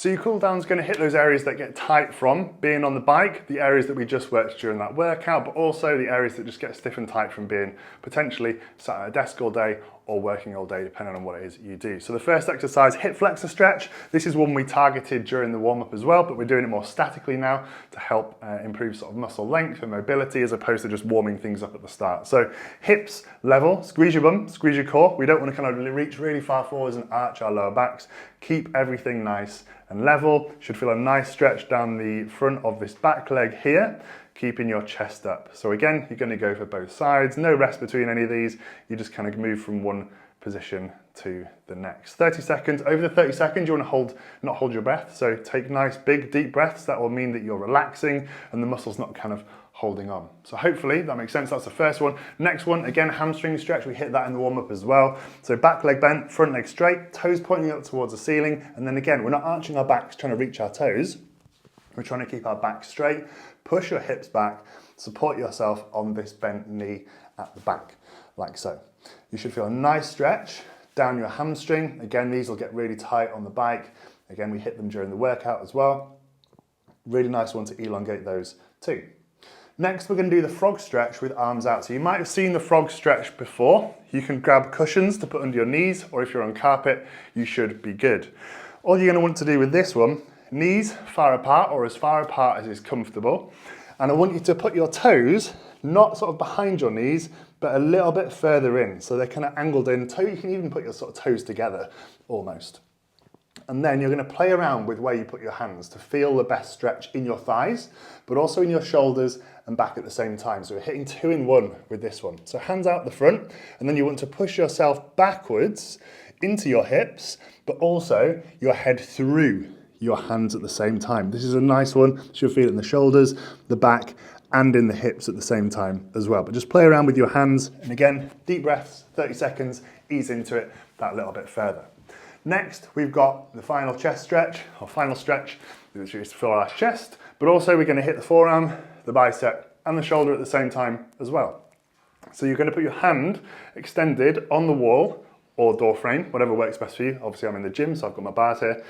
So your cool down is going to hit those areas that get tight from being on the bike, the areas that we just worked during that workout, but also the areas that just get stiff and tight from being potentially sat at a desk all day or working all day, depending on what it is you do. So the first exercise, hip flexor stretch. This is one we targeted during the warm-up as well, but we're doing it more statically now to help improve sort of muscle length and mobility as opposed to just warming things up at the start. So hips level, squeeze your bum, squeeze your core. We don't want to kind of reach really far forwards and arch our lower backs. Keep everything nice and level. Should feel a nice stretch down the front of this back leg here, keeping your chest up. So again, you're going to go for both sides, no rest between any of these. You just kind of move from one position to the next. 30 seconds, over the 30 seconds, you want to not hold your breath. So take nice, big, deep breaths. That will mean that you're relaxing and the muscle's not kind of holding on. So hopefully that makes sense. That's the first one. Next one, again, hamstring stretch. We hit that in the warm up as well. So back leg bent, front leg straight, toes pointing up towards the ceiling. And then again, we're not arching our backs trying to reach our toes. We're trying to keep our back straight, push your hips back, support yourself on this bent knee at the back, like so. You should feel a nice stretch down your hamstring. Again, these will get really tight on the bike. Again, we hit them during the workout as well. Really nice one to elongate those too. Next, we're going to do the frog stretch with arms out. So you might have seen the frog stretch before. You can grab cushions to put under your knees, or if you're on carpet, you should be good. All you're going to want to do with this one, knees far apart or as far apart as is comfortable. And I want you to put your toes, not sort of behind your knees, but a little bit further in. So they're kind of angled in. You can even put your sort of toes together, almost. And then you're going to play around with where you put your hands to feel the best stretch in your thighs, but also in your shoulders and back at the same time. So we're hitting 2 in 1 with this one. So hands out the front, and then you want to push yourself backwards into your hips, but also your head through your hands at the same time. This is a nice one. You'll feel it in the shoulders, the back, and in the hips at the same time as well. But just play around with your hands. And again, deep breaths, 30 seconds, ease into it that little bit further. Next, we've got the final chest stretch, or final stretch, which is to fill our chest, but also we're going to hit the forearm, the bicep, and the shoulder at the same time as well. So you're going to put your hand extended on the wall or door frame, whatever works best for you. Obviously I'm in the gym, so I've got my bars here.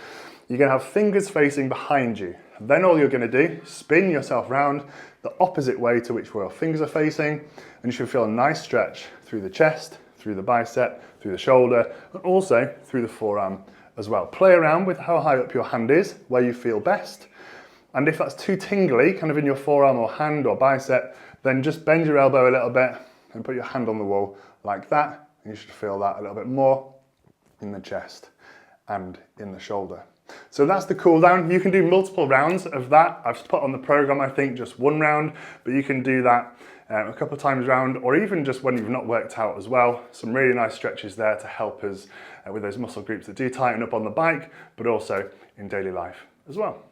You're going to have fingers facing behind you. Then all you're going to do, spin yourself round the opposite way to which your fingers are facing, and you should feel a nice stretch through the chest, through the bicep, through the shoulder, and also through the forearm as well. Play around with how high up your hand is, where you feel best. And if that's too tingly, kind of in your forearm or hand or bicep, then just bend your elbow a little bit and put your hand on the wall like that. And you should feel that a little bit more in the chest and in the shoulder. So that's the cool down. You can do multiple rounds of that. I've put on the program, I think, just 1 round, but you can do that a couple of times round, or even just when you've not worked out as well. Some really nice stretches there to help us with those muscle groups that do tighten up on the bike, but also in daily life as well.